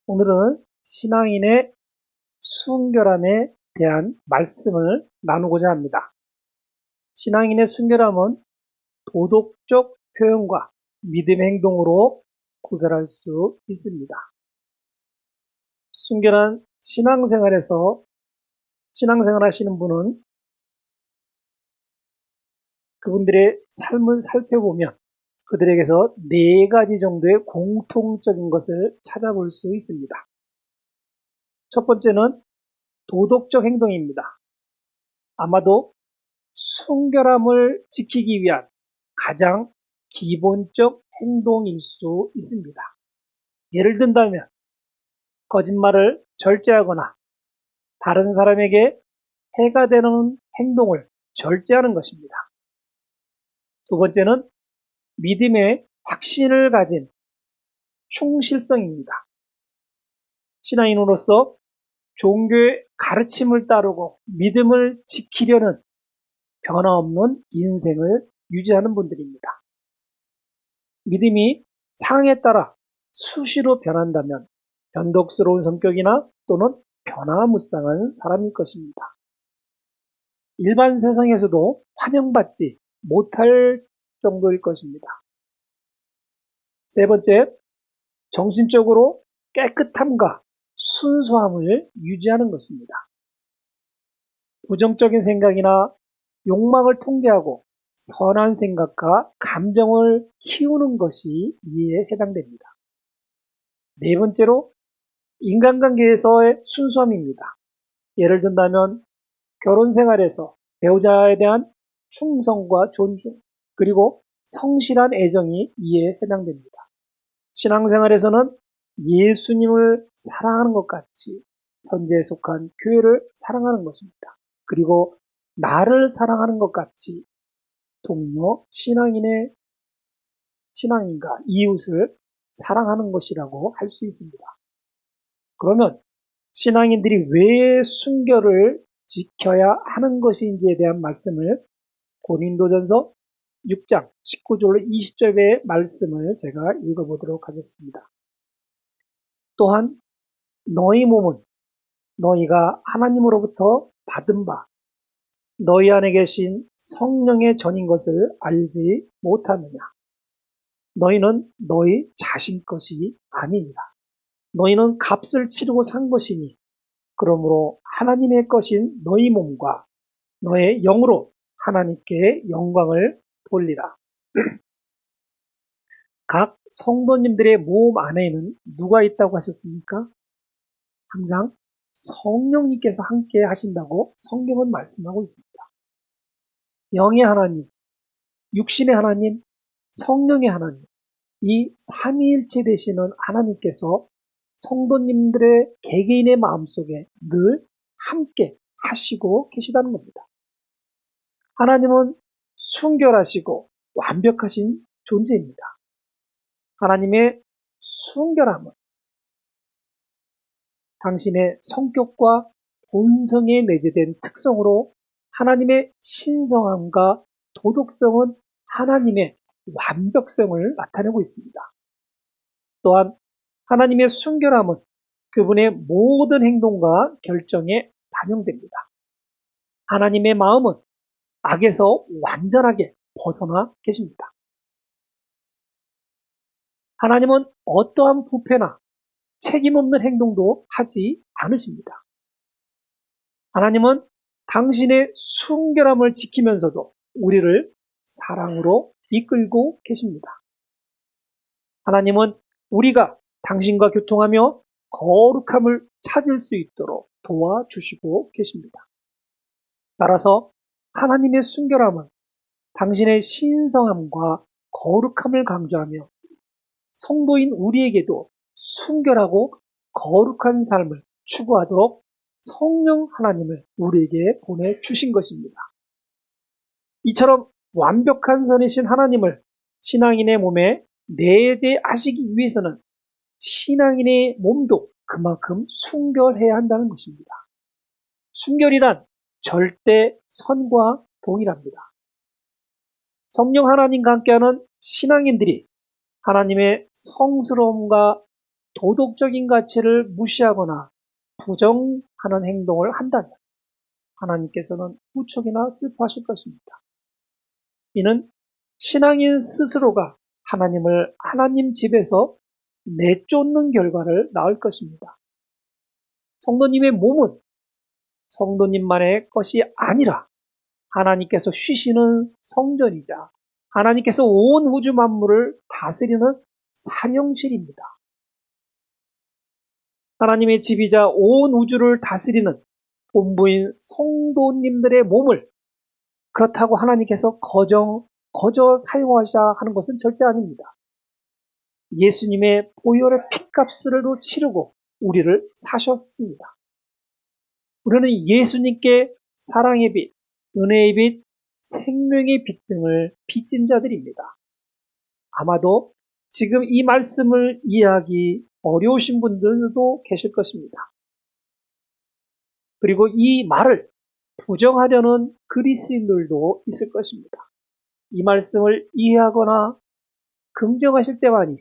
오늘은 신앙인의 순결함에 대한 말씀을 나누고자 합니다. 신앙인의 순결함은 도덕적 표현과 믿음의 행동으로 구별할 수 있습니다. 순결한 신앙생활에서 신앙생활 하시는 분은 그분들의 삶을 살펴보면 그들에게서 4가지 정도의 공통적인 것을 찾아볼 수 있습니다. 첫 번째는 도덕적 행동입니다. 아마도 순결함을 지키기 위한 가장 기본적 행동일 수 있습니다. 예를 든다면 거짓말을 절제하거나 다른 사람에게 해가 되는 행동을 절제하는 것입니다. 두 번째는 믿음의 확신을 가진 충실성입니다. 신앙인으로서 종교의 가르침을 따르고 믿음을 지키려는 변화없는 인생을 유지하는 분들입니다. 믿음이 상황에 따라 수시로 변한다면 변덕스러운 성격이나 또는 변화무쌍한 사람일 것입니다. 일반 세상에서도 환영받지 못할 정도일 것입니다. 세 번째, 정신적으로 깨끗함과 순수함을 유지하는 것입니다. 부정적인 생각이나 욕망을 통제하고 선한 생각과 감정을 키우는 것이 이에 해당됩니다. 네 번째로 인간관계에서의 순수함입니다. 예를 든다면 결혼 생활에서 배우자에 대한 충성과 존중, 그리고 성실한 애정이 이에 해당됩니다. 신앙생활에서는 예수님을 사랑하는 것 같이 현재에 속한 교회를 사랑하는 것입니다. 그리고 나를 사랑하는 것 같이 동료 신앙인과 이웃을 사랑하는 것이라고 할 수 있습니다. 그러면 신앙인들이 왜 순결을 지켜야 하는 것인지에 대한 말씀을 고린도전서 6장 19절로 20절의 말씀을 제가 읽어보도록 하겠습니다. 또한 너희 몸은 너희가 하나님으로부터 받은 바 너희 안에 계신 성령의 전인 것을 알지 못하느냐. 너희는 너희 자신 것이 아니니라. 너희는 값을 치르고 산 것이니 그러므로 하나님의 것인 너희 몸과 너의 영으로 하나님께 영광을 돌리라. 각 성도님들의 몸 안에는 누가 있다고 하셨습니까? 항상 성령님께서 함께 하신다고 성경은 말씀하고 있습니다. 영의 하나님, 육신의 하나님, 성령의 하나님, 이 삼위일체 되시는 하나님께서 성도님들의 개개인의 마음속에 늘 함께 하시고 계시다는 겁니다. 하나님은 순결하시고 완벽하신 존재입니다. 하나님의 순결함은 당신의 성격과 본성에 내재된 특성으로 하나님의 신성함과 도덕성은 하나님의 완벽성을 나타내고 있습니다. 또한 하나님의 순결함은 그분의 모든 행동과 결정에 반영됩니다. 하나님의 마음은 악에서 완전하게 벗어나 계십니다. 하나님은 어떠한 부패나 책임 없는 행동도 하지 않으십니다. 하나님은 당신의 순결함을 지키면서도 우리를 사랑으로 이끌고 계십니다. 하나님은 우리가 당신과 교통하며 거룩함을 찾을 수 있도록 도와주시고 계십니다. 따라서 하나님의 순결함은 당신의 신성함과 거룩함을 강조하며 성도인 우리에게도 순결하고 거룩한 삶을 추구하도록 성령 하나님을 우리에게 보내주신 것입니다. 이처럼 완벽한 선이신 하나님을 신앙인의 몸에 내재하시기 위해서는 신앙인의 몸도 그만큼 순결해야 한다는 것입니다. 순결이란 절대 선과 동일합니다. 성령 하나님과 함께하는 신앙인들이 하나님의 성스러움과 도덕적인 가치를 무시하거나 부정하는 행동을 한다면 하나님께서는 무척이나 슬퍼하실 것입니다. 이는 신앙인 스스로가 하나님을 하나님 집에서 내쫓는 결과를 낳을 것입니다. 성도님의 몸은 성도님만의 것이 아니라 하나님께서 쉬시는 성전이자 하나님께서 온 우주 만물을 다스리는 사령실입니다. 하나님의 집이자 온 우주를 다스리는 본부인 성도님들의 몸을 그렇다고 하나님께서 거저 사용하셔야 하는 것은 절대 아닙니다. 예수님의 보혈의 핏값을 치르고 우리를 사셨습니다. 우리는 예수님께 사랑의 빛, 은혜의 빛, 생명의 빛 등을 빚진 자들입니다. 아마도 지금 이 말씀을 이해하기 어려우신 분들도 계실 것입니다. 그리고 이 말을 부정하려는 그리스인들도 있을 것입니다. 이 말씀을 이해하거나 긍정하실 때만이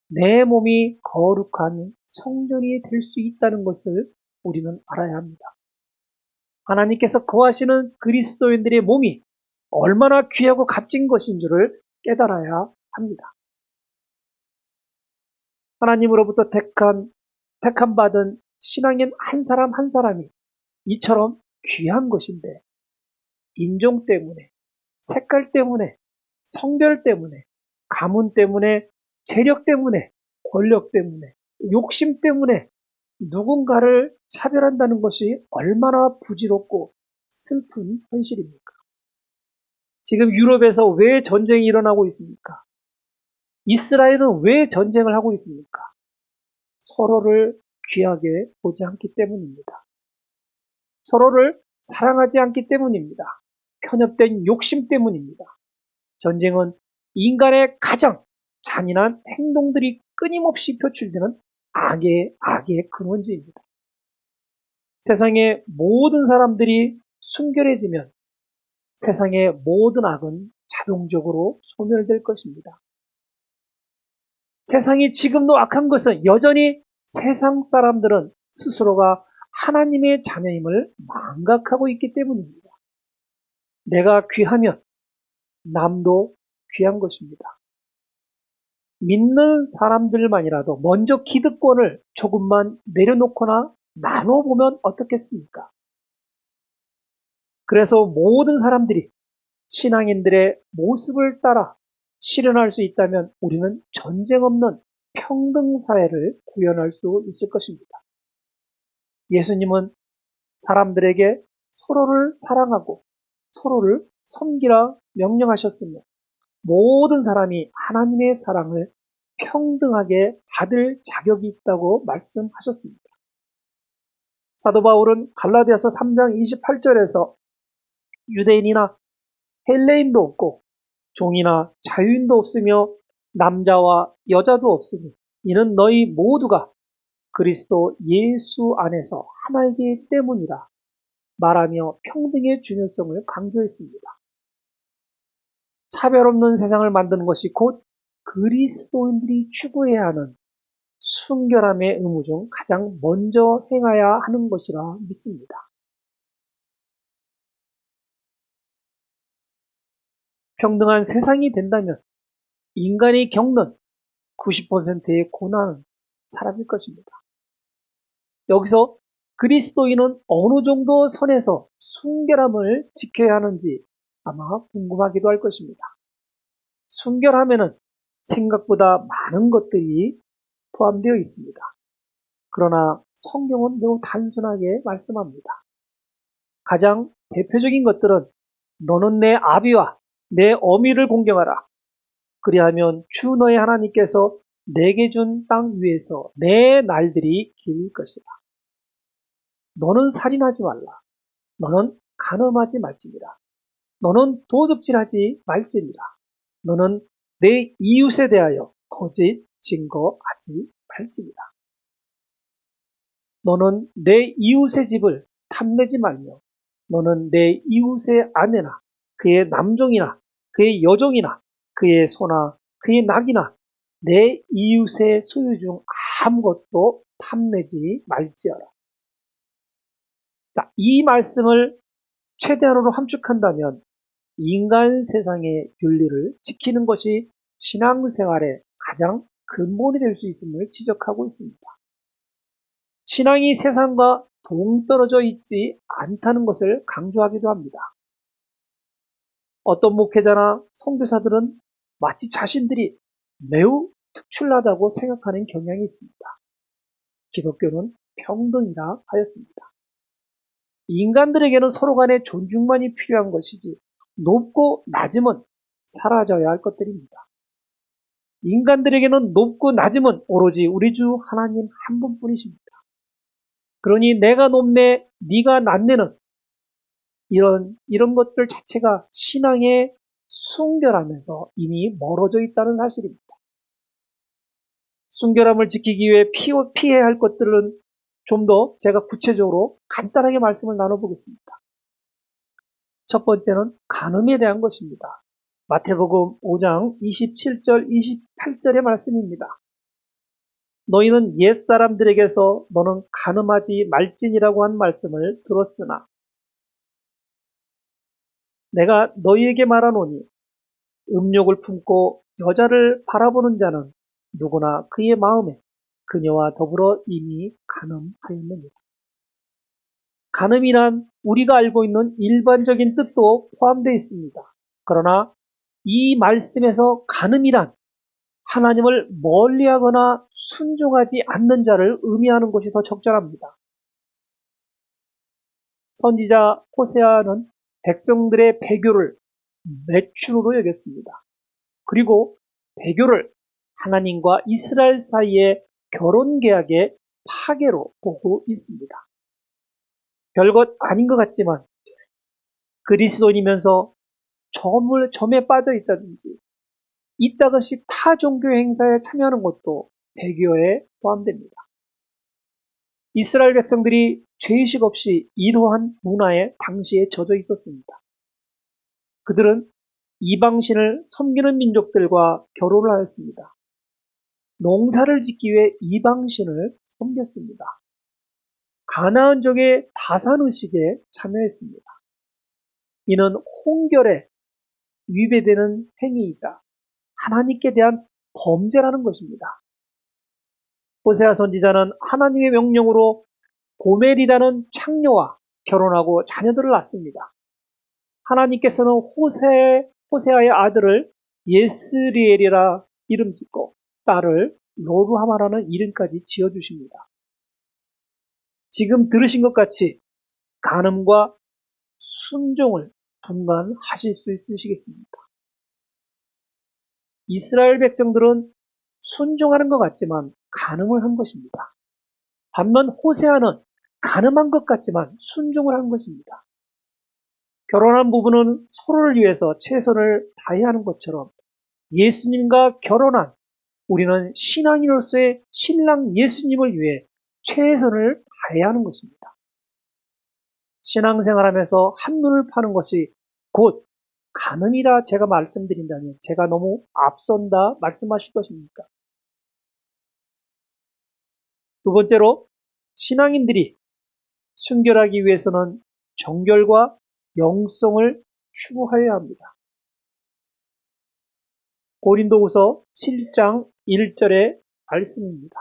내 몸이 거룩한 성전이 될 수 있다는 것을 우리는 알아야 합니다. 하나님께서 거하시는 그리스도인들의 몸이 얼마나 귀하고 값진 것인 줄을 깨달아야 합니다. 하나님으로부터 택함 받은 신앙인 한 사람 한 사람이 이처럼 귀한 것인데 인종 때문에, 색깔 때문에, 성별 때문에, 가문 때문에, 재력 때문에, 권력 때문에, 욕심 때문에 누군가를 차별한다는 것이 얼마나 부질없고 슬픈 현실입니까? 지금 유럽에서 왜 전쟁이 일어나고 있습니까? 이스라엘은 왜 전쟁을 하고 있습니까? 서로를 귀하게 보지 않기 때문입니다. 서로를 사랑하지 않기 때문입니다. 편협된 욕심 때문입니다. 전쟁은 인간의 가장 잔인한 행동들이 끊임없이 표출되는 악의 근원지입니다. 세상의 모든 사람들이 순결해지면 세상의 모든 악은 자동적으로 소멸될 것입니다. 세상이 지금도 악한 것은 여전히 세상 사람들은 스스로가 하나님의 자녀임을 망각하고 있기 때문입니다. 내가 귀하면 남도 귀한 것입니다. 믿는 사람들만이라도 먼저 기득권을 조금만 내려놓거나 나눠보면 어떻겠습니까? 그래서 모든 사람들이 신앙인들의 모습을 따라 실현할 수 있다면 우리는 전쟁 없는 평등 사회를 구현할 수 있을 것입니다. 예수님은 사람들에게 서로를 사랑하고 서로를 섬기라 명령하셨으며 모든 사람이 하나님의 사랑을 평등하게 받을 자격이 있다고 말씀하셨습니다. 사도 바울은 갈라디아서 3장 28절에서 유대인이나 헬레인도 없고 종이나 자유인도 없으며 남자와 여자도 없으니 이는 너희 모두가 그리스도 예수 안에서 하나이기 때문이라 말하며 평등의 중요성을 강조했습니다. 차별 없는 세상을 만드는 것이 곧 그리스도인들이 추구해야 하는 순결함의 의무 중 가장 먼저 행해야 하는 것이라 믿습니다. 평등한 세상이 된다면 인간이 겪는 90%의 고난은 사라질 것입니다. 여기서 그리스도인은 어느 정도 선에서 순결함을 지켜야 하는지 아마 궁금하기도 할 것입니다. 순결하면은 생각보다 많은 것들이 포함되어 있습니다. 그러나 성경은 매우 단순하게 말씀합니다. 가장 대표적인 것들은 너는 내 아비와 내 어미를 공경하라. 그리하면 주 너의 하나님께서 내게 준 땅 위에서 내 날들이 길 것이다. 너는 살인하지 말라. 너는 간음하지 말지니라. 너는 도둑질하지 말지니라. 너는 내 이웃에 대하여 거짓 증거하지 말지니라. 너는 내 이웃의 집을 탐내지 말며 너는 내 이웃의 아내나 그의 남종이나 그의 여종이나 그의 소나 그의 낙이나 내 이웃의 소유 중 아무것도 탐내지 말지어라. 자, 이 말씀을 최대한으로 함축한다면 인간 세상의 윤리를 지키는 것이 신앙생활의 가장 근본이 될 수 있음을 지적하고 있습니다. 신앙이 세상과 동떨어져 있지 않다는 것을 강조하기도 합니다. 어떤 목회자나 선교사들은 마치 자신들이 매우 특출나다고 생각하는 경향이 있습니다. 기독교는 평등이라 하였습니다. 인간들에게는 서로 간의 존중만이 필요한 것이지 높고 낮음은 사라져야 할 것들입니다. 인간들에게는 높고 낮음은 오로지 우리 주 하나님 한 분뿐이십니다. 그러니 내가 높네, 네가 낮네는 이런 것들 자체가 신앙의 순결함에서 이미 멀어져 있다는 사실입니다. 순결함을 지키기 위해 피해야 할 것들은 좀 더 제가 구체적으로 간단하게 말씀을 나눠보겠습니다. 첫 번째는 간음에 대한 것입니다. 마태복음 5장 27절, 28절의 말씀입니다. 너희는 옛사람들에게서 너는 간음하지 말지니라고 한 말씀을 들었으나 내가 너희에게 말하노니 음욕을 품고 여자를 바라보는 자는 누구나 그의 마음에 그녀와 더불어 이미 간음하였느니라. 간음이란 우리가 알고 있는 일반적인 뜻도 포함되어 있습니다. 그러나 이 말씀에서 간음이란 하나님을 멀리하거나 순종하지 않는 자를 의미하는 것이 더 적절합니다. 선지자 호세아는 백성들의 배교를 매춘으로 여겼습니다. 그리고 배교를 하나님과 이스라엘 사이의 결혼계약의 파괴로 보고 있습니다. 별것 아닌 것 같지만 그리스도인이면서 점에 빠져 있다든지 이따금씩 타 종교 행사에 참여하는 것도 배교에 포함됩니다. 이스라엘 백성들이 죄의식 없이 이러한 문화에 당시에 젖어 있었습니다. 그들은 이방신을 섬기는 민족들과 결혼을 하였습니다. 농사를 짓기 위해 이방신을 섬겼습니다. 가나안족의 다산의식에 참여했습니다. 이는 혼결에 위배되는 행위이자 하나님께 대한 범죄라는 것입니다. 호세아 선지자는 하나님의 명령으로 고멜이라는 창녀와 결혼하고 자녀들을 낳습니다. 하나님께서는 호세아의 아들을 예스리엘이라 이름 짓고 딸을 로루하마라는 이름까지 지어주십니다. 지금 들으신 것 같이 간음과 순종을 분간하실 수 있으시겠습니까? 이스라엘 백성들은 순종하는 것 같지만 간음을 한 것입니다. 반면 호세아는 간음한 것 같지만 순종을 한 것입니다. 결혼한 부부는 서로를 위해서 최선을 다해야 하는 것처럼 예수님과 결혼한 우리는 신앙인으로서의 신랑 예수님을 위해 최선을 다해야 하는 것입니다. 신앙생활하면서 한눈을 파는 것이 곧 간음이라 제가 말씀드린다면 제가 너무 앞선다 말씀하실 것입니까? 두 번째로 신앙인들이 순결하기 위해서는 정결과 영성을 추구하여야 합니다. 고린도후서 7장 1절의 말씀입니다.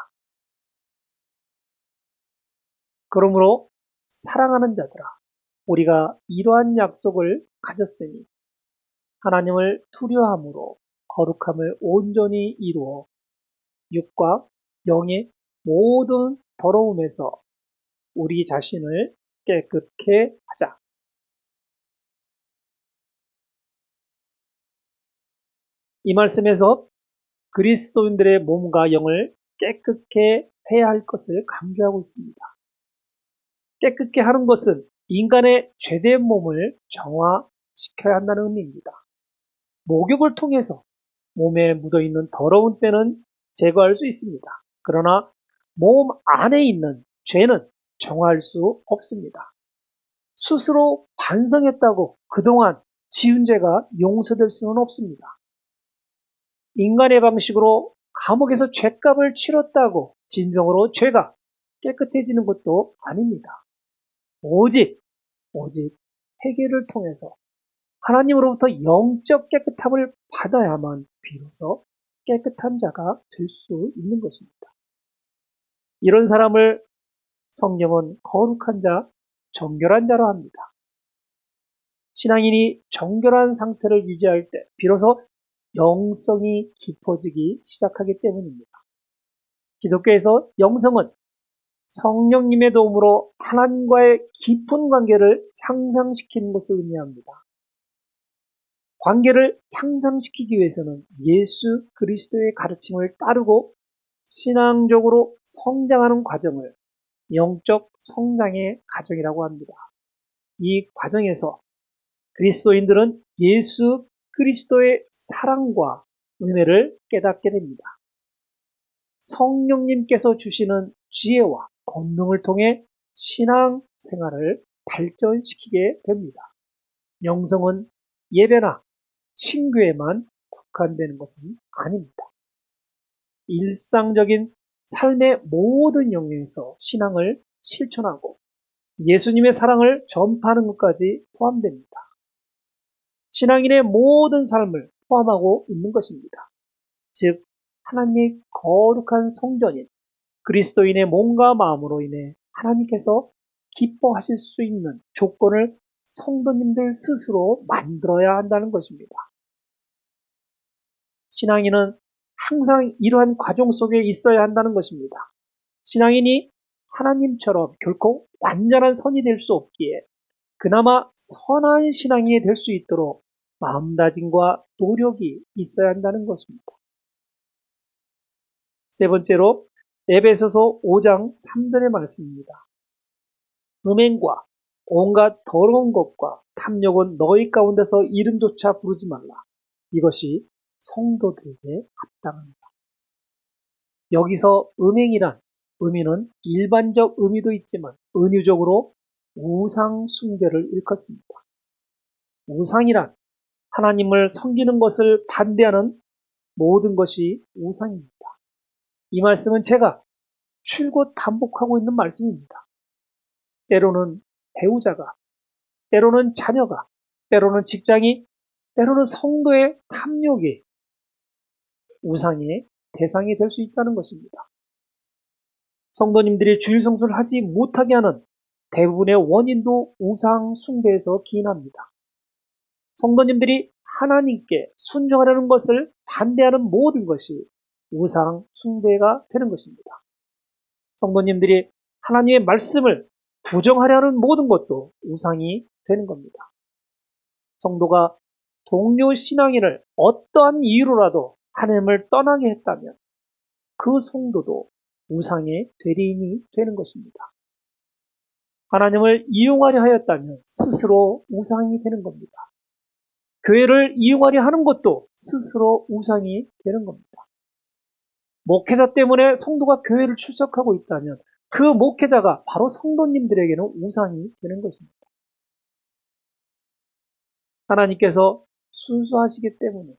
그러므로 사랑하는 자들아, 우리가 이러한 약속을 가졌으니 하나님을 두려함으로 거룩함을 온전히 이루어 육과 영의 모든 더러움에서 우리 자신을 깨끗게 하자. 이 말씀에서 그리스도인들의 몸과 영을 깨끗게 해야 할 것을 강조하고 있습니다. 깨끗게 하는 것은 인간의 죄된 몸을 정화시켜야 한다는 의미입니다. 목욕을 통해서 몸에 묻어있는 더러운 때는 제거할 수 있습니다. 그러나 몸 안에 있는 죄는 정화할 수 없습니다. 스스로 반성했다고 그동안 지은 죄가 용서될 수는 없습니다. 인간의 방식으로 감옥에서 죗값을 치렀다고 진정으로 죄가 깨끗해지는 것도 아닙니다. 오직 회개를 통해서 하나님으로부터 영적 깨끗함을 받아야만 비로소 깨끗한 자가 될 수 있는 것입니다. 이런 사람을 성경은 거룩한 자, 정결한 자로 합니다. 신앙인이 정결한 상태를 유지할 때 비로소 영성이 깊어지기 시작하기 때문입니다. 기독교에서 영성은 성령님의 도움으로 하나님과의 깊은 관계를 향상시키는 것을 의미합니다. 관계를 향상시키기 위해서는 예수 그리스도의 가르침을 따르고 신앙적으로 성장하는 과정을 영적 성장의 과정이라고 합니다. 이 과정에서 그리스도인들은 예수 그리스도의 사랑과 은혜를 깨닫게 됩니다. 성령님께서 주시는 지혜와 권능을 통해 신앙 생활을 발전시키게 됩니다. 영성은 예배나 신교에만 국한되는 것은 아닙니다. 일상적인 삶의 모든 영역에서 신앙을 실천하고 예수님의 사랑을 전파하는 것까지 포함됩니다. 신앙인의 모든 삶을 포함하고 있는 것입니다. 즉 하나님의 거룩한 성전인 그리스도인의 몸과 마음으로 인해 하나님께서 기뻐하실 수 있는 조건을 성도님들 스스로 만들어야 한다는 것입니다. 신앙인은 항상 이러한 과정 속에 있어야 한다는 것입니다. 신앙인이 하나님처럼 결코 완전한 선이 될 수 없기에 그나마 선한 신앙이 될 수 있도록 마음다짐과 노력이 있어야 한다는 것입니다. 세 번째로 에베소서 5장 3절의 말씀입니다. 음행과 온갖 더러운 것과 탐욕은 너희 가운데서 이름조차 부르지 말라. 이것이 성도들에게 합당합니다. 여기서 음행이란 의미는 일반적 의미도 있지만 은유적으로 우상 숭배를 일컫습니다. 우상이란 하나님을 섬기는 것을 반대하는 모든 것이 우상입니다. 이 말씀은 제가 줄곧 반복하고 있는 말씀입니다. 때로는 배우자가, 때로는 자녀가, 때로는 직장이, 때로는 성도의 탐욕이 우상의 대상이 될 수 있다는 것입니다. 성도님들이 주일 성수를 하지 못하게 하는 대부분의 원인도 우상 숭배에서 기인합니다. 성도님들이 하나님께 순종하려는 것을 반대하는 모든 것이 우상 숭배가 되는 것입니다. 성도님들이 하나님의 말씀을 부정하려는 모든 것도 우상이 되는 겁니다. 성도가 동료 신앙인을 어떠한 이유로라도 하나님을 떠나게 했다면 그 성도도 우상의 대리인이 되는 것입니다. 하나님을 이용하려 하였다면 스스로 우상이 되는 겁니다. 교회를 이용하려 하는 것도 스스로 우상이 되는 겁니다. 목회자 때문에 성도가 교회를 출석하고 있다면 그 목회자가 바로 성도님들에게는 우상이 되는 것입니다. 하나님께서 순수하시기 때문에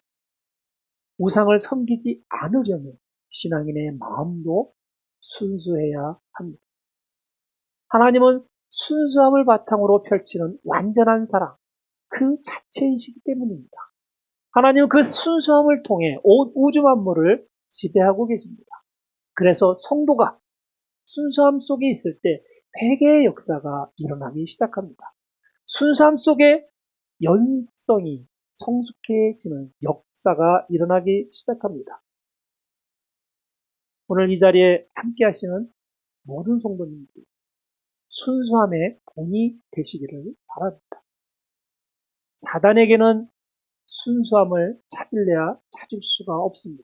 우상을 섬기지 않으려면 신앙인의 마음도 순수해야 합니다. 하나님은 순수함을 바탕으로 펼치는 완전한 사랑, 그 자체이시기 때문입니다. 하나님은 그 순수함을 통해 온 우주 만물을 지배하고 계십니다. 그래서 성도가 순수함 속에 있을 때 회개의 역사가 일어나기 시작합니다. 순수함 속에 영성이 성숙해지는 역사가 일어나기 시작합니다. 오늘 이 자리에 함께 하시는 모든 성도님들이 순수함의 본이 되시기를 바랍니다. 사단에게는 순수함을 찾으려야 찾을 수가 없습니다.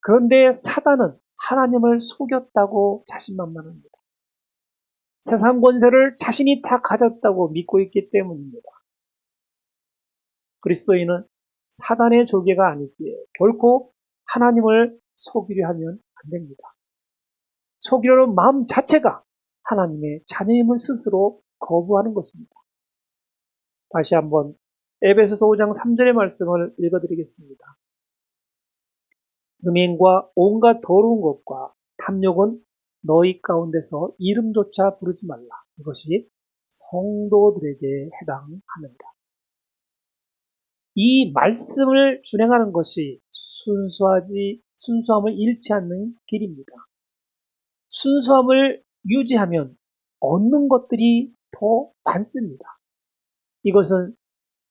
그런데 사단은 하나님을 속였다고 자신만만합니다. 세상 권세를 자신이 다 가졌다고 믿고 있기 때문입니다. 그리스도인은 사단의 조개가 아니기에 결코 하나님을 속이려 하면 안 됩니다. 속이려는 마음 자체가 하나님의 자녀임을 스스로 거부하는 것입니다. 다시 한번 에베소서 5장 3절의 말씀을 읽어드리겠습니다. 음행과 온갖 더러운 것과 탐욕은 너희 가운데서 이름조차 부르지 말라. 이것이 성도들에게 해당합니다. 이 말씀을 준행하는 것이 순수함을 잃지 않는 길입니다. 순수함을 유지하면 얻는 것들이 더 많습니다. 이것은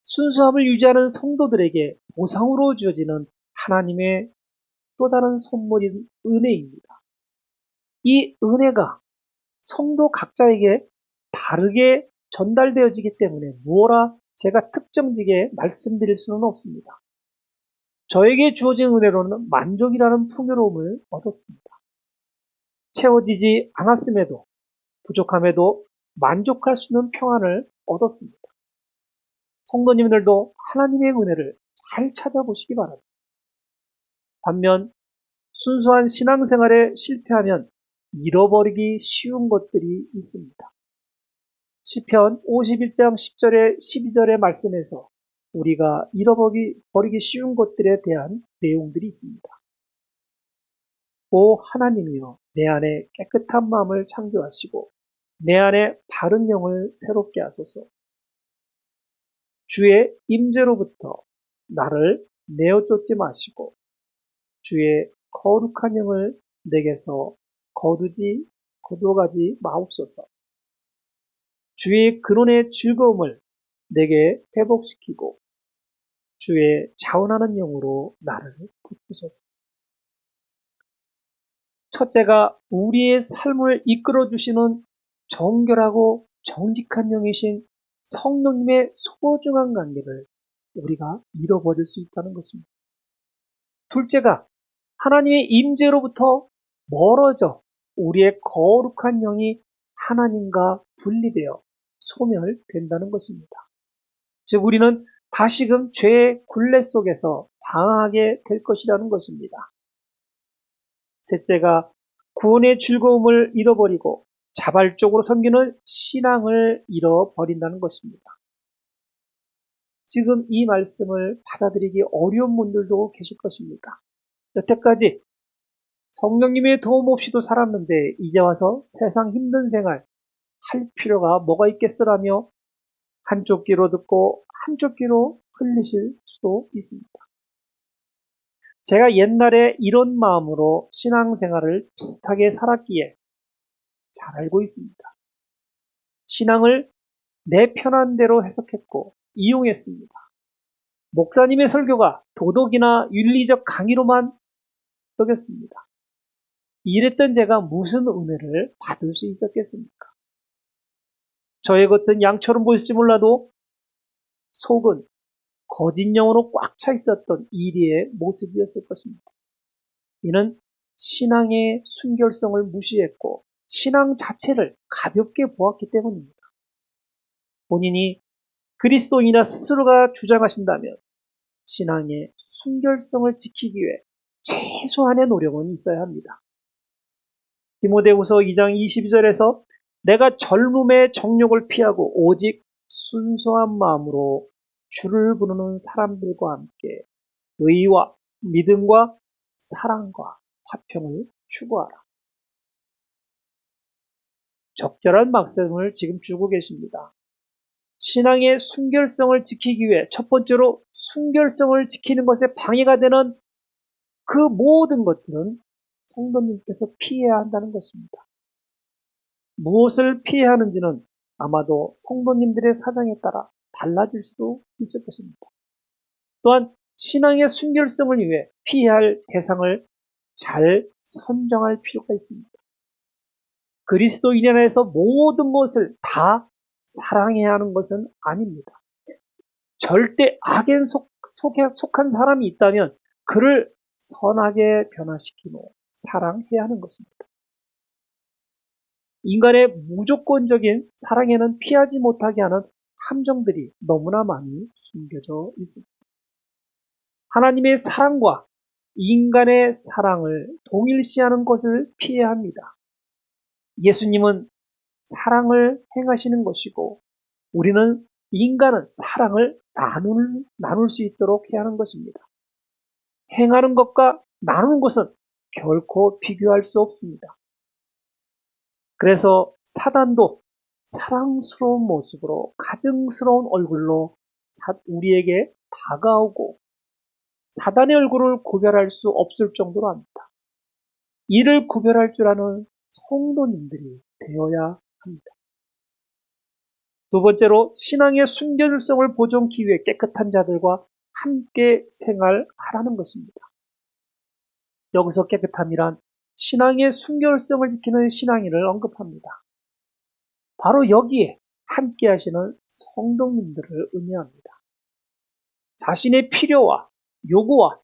순수함을 유지하는 성도들에게 보상으로 주어지는 하나님의 또 다른 선물인 은혜입니다. 이 은혜가 성도 각자에게 다르게 전달되어지기 때문에 무엇라 제가 특정지게 말씀드릴 수는 없습니다. 저에게 주어진 은혜로는 만족이라는 풍요로움을 얻었습니다. 채워지지 않았음에도 부족함에도 만족할 수 있는 평안을 얻었습니다. 성도님들도 하나님의 은혜를 잘 찾아보시기 바랍니다. 반면 순수한 신앙생활에 실패하면 잃어버리기 쉬운 것들이 있습니다. 시편 51장 10절에 12절의 말씀에서 우리가 잃어버리기 쉬운 것들에 대한 내용들이 있습니다. 오 하나님이여 내 안에 깨끗한 마음을 창조하시고 내 안에 바른 영을 새롭게 하소서. 주의 임재로부터 나를 내어쫓지 마시고 주의 거룩한 영을 내게서 거두어가지 마옵소서. 주의 근원의 즐거움을 내게 회복시키고 주의 자원하는 영으로 나를 붙드소서. 첫째가 우리의 삶을 이끌어주시는 정결하고 정직한 영이신 성령님의 소중한 관계를 우리가 잃어버릴 수 있다는 것입니다. 둘째가 하나님의 임재로부터 멀어져 우리의 거룩한 영이 하나님과 분리되어 소멸된다는 것입니다. 즉 우리는 다시금 죄의 굴레 속에서 방황하게 될 것이라는 것입니다. 셋째가 구원의 즐거움을 잃어버리고 자발적으로 섬기는 신앙을 잃어버린다는 것입니다. 지금 이 말씀을 받아들이기 어려운 분들도 계실 것입니다. 여태까지 성령님의 도움 없이도 살았는데 이제 와서 세상 힘든 생활 할 필요가 뭐가 있겠어라며 한쪽 귀로 듣고 한쪽 귀로 흘리실 수도 있습니다. 제가 옛날에 이런 마음으로 신앙생활을 비슷하게 살았기에 잘 알고 있습니다. 신앙을 내 편한 대로 해석했고 이용했습니다. 목사님의 설교가 도덕이나 윤리적 강의로만 여겼습니다. 이랬던 제가 무슨 은혜를 받을 수 있었겠습니까? 저의 겉은 양처럼 보일지 몰라도 속은 거짓 영으로 꽉 차 있었던 이리의 모습이었을 것입니다. 이는 신앙의 순결성을 무시했고 신앙 자체를 가볍게 보았기 때문입니다. 본인이 그리스도인이나 스스로가 주장하신다면 신앙의 순결성을 지키기 위해 최소한의 노력은 있어야 합니다. 디모데후서 2장 22절에서 내가 젊음의 정욕을 피하고 오직 순수한 마음으로 주를 부르는 사람들과 함께 의와 믿음과 사랑과 화평을 추구하라. 적절한 말씀을 지금 주고 계십니다. 신앙의 순결성을 지키기 위해 첫 번째로 순결성을 지키는 것에 방해가 되는 그 모든 것들은 성도님께서 피해야 한다는 것입니다. 무엇을 피해야 하는지는 아마도 성도님들의 사정에 따라 달라질 수도 있을 것입니다. 또한 신앙의 순결성을 위해 피해야 할 대상을 잘 선정할 필요가 있습니다. 그리스도인 안에서 모든 것을 다 사랑해야 하는 것은 아닙니다. 절대 악에 속한 사람이 있다면 그를 선하게 변화시키고 사랑해야 하는 것입니다. 인간의 무조건적인 사랑에는 피하지 못하게 하는 함정들이 너무나 많이 숨겨져 있습니다. 하나님의 사랑과 인간의 사랑을 동일시하는 것을 피해야 합니다. 예수님은 사랑을 행하시는 것이고 우리는 인간은 사랑을 나눌 수 있도록 해야 하는 것입니다. 행하는 것과 나누는 것은 결코 비교할 수 없습니다. 그래서 사단도 사랑스러운 모습으로 가증스러운 얼굴로 우리에게 다가오고 사단의 얼굴을 구별할 수 없을 정도로 합니다. 이를 구별할 줄 아는 성도님들이 되어야 합니다. 두 번째로 신앙의 순결성을 보존하기 위해 깨끗한 자들과 함께 생활하라는 것입니다. 여기서 깨끗함이란 신앙의 순결성을 지키는 신앙인을 언급합니다. 바로 여기에 함께 하시는 성도님들을 의미합니다. 자신의 필요와 요구와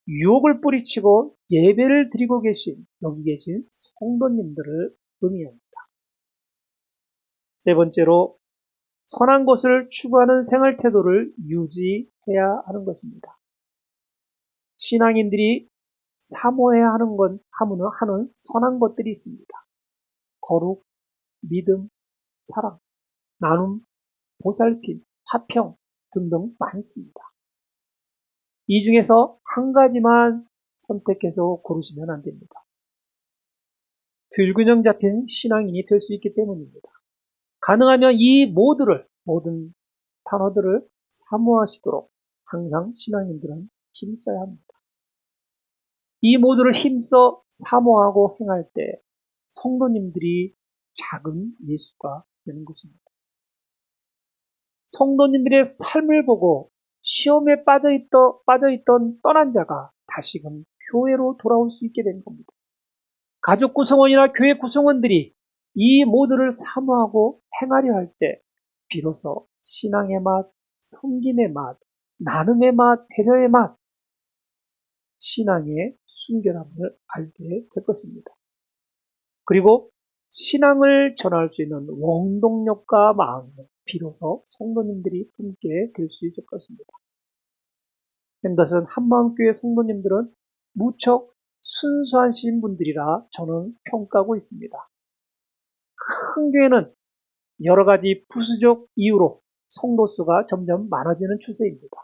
유혹을 뿌리치고 예배를 드리고 계신 여기 계신 성도님들을 의미합니다. 세 번째로 선한 것을 추구하는 생활 태도를 유지해야 하는 것입니다. 신앙인들이 사모해야 하는 선한 것들이 있습니다. 거룩, 믿음, 사랑, 나눔, 보살핌, 화평 등등 많습니다. 이 중에서 한 가지만 선택해서 고르시면 안 됩니다. 불균형 잡힌 신앙인이 될 수 있기 때문입니다. 가능하면 이 모든 단어들을 사모하시도록 항상 신앙인들은 힘써야 합니다. 이 모두를 힘써 사모하고 행할 때 성도님들이 작은 예수가 되는 것입니다. 성도님들의 삶을 보고 시험에 빠져있던 떠난 자가 다시금 교회로 돌아올 수 있게 된 겁니다. 가족 구성원이나 교회 구성원들이 이 모두를 사모하고 행하려 할 때 비로소 신앙의 맛, 섬김의 맛, 나눔의 맛, 배려의 맛, 신앙의 순결함을 알게 될 것입니다. 그리고 신앙을 전할 수 있는 원동력과 마음을 비로소 성도님들이 품게 될 수 있을 것입니다. hendot은 한마음교회 성도님들은 무척 순수하신 분들이라 저는 평가하고 있습니다. 큰 교회는 여러 가지 부수적 이유로 성도 수가 점점 많아지는 추세입니다.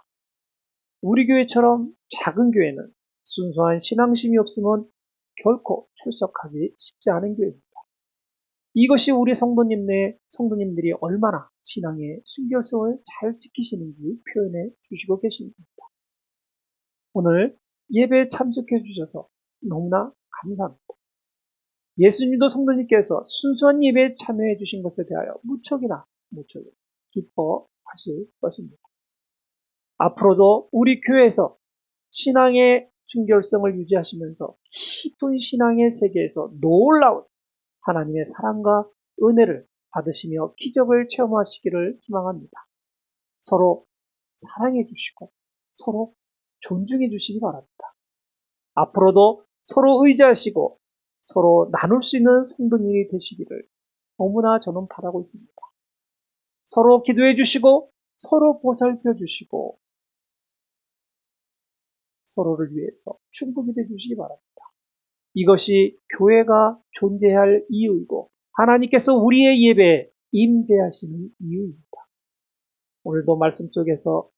우리 교회처럼 작은 교회는 순수한 신앙심이 없으면 결코 출석하기 쉽지 않은 교회입니다. 이것이 우리 성도님들이 얼마나 신앙의 순결성을 잘 지키시는지 표현해 주시고 계십니다. 오늘 예배에 참석해 주셔서 너무나 감사합니다. 예수님도 성도님께서 순수한 예배에 참여해 주신 것에 대하여 무척이나 기뻐하실 것입니다. 앞으로도 우리 교회에서 신앙의 순결성을 유지하시면서 깊은 신앙의 세계에서 놀라운 하나님의 사랑과 은혜를 받으시며 기적을 체험하시기를 희망합니다. 서로 사랑해 주시고 서로 존중해 주시기 바랍니다. 앞으로도 서로 의지하시고 서로 나눌 수 있는 성도님이 되시기를 너무나 저는 바라고 있습니다. 서로 기도해 주시고 서로 보살펴 주시고 서로를 위해서 충분히 해 주시기 바랍니다. 이것이 교회가 존재할 이유이고 하나님께서 우리의 예배에 임재하시는 이유입니다. 오늘도 말씀 속에서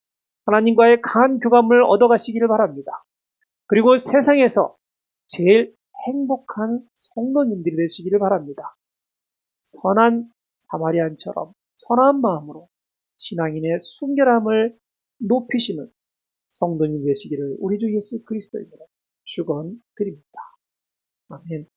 하나님과의 강한 교감을 얻어가시기를 바랍니다. 그리고 세상에서 제일 행복한 성도님들이 되시기를 바랍니다. 선한 사마리안처럼 선한 마음으로 신앙인의 순결함을 높이시는 성도님 되시기를 우리 주 예수 그리스도의 이름으로 축원드립니다. 아멘.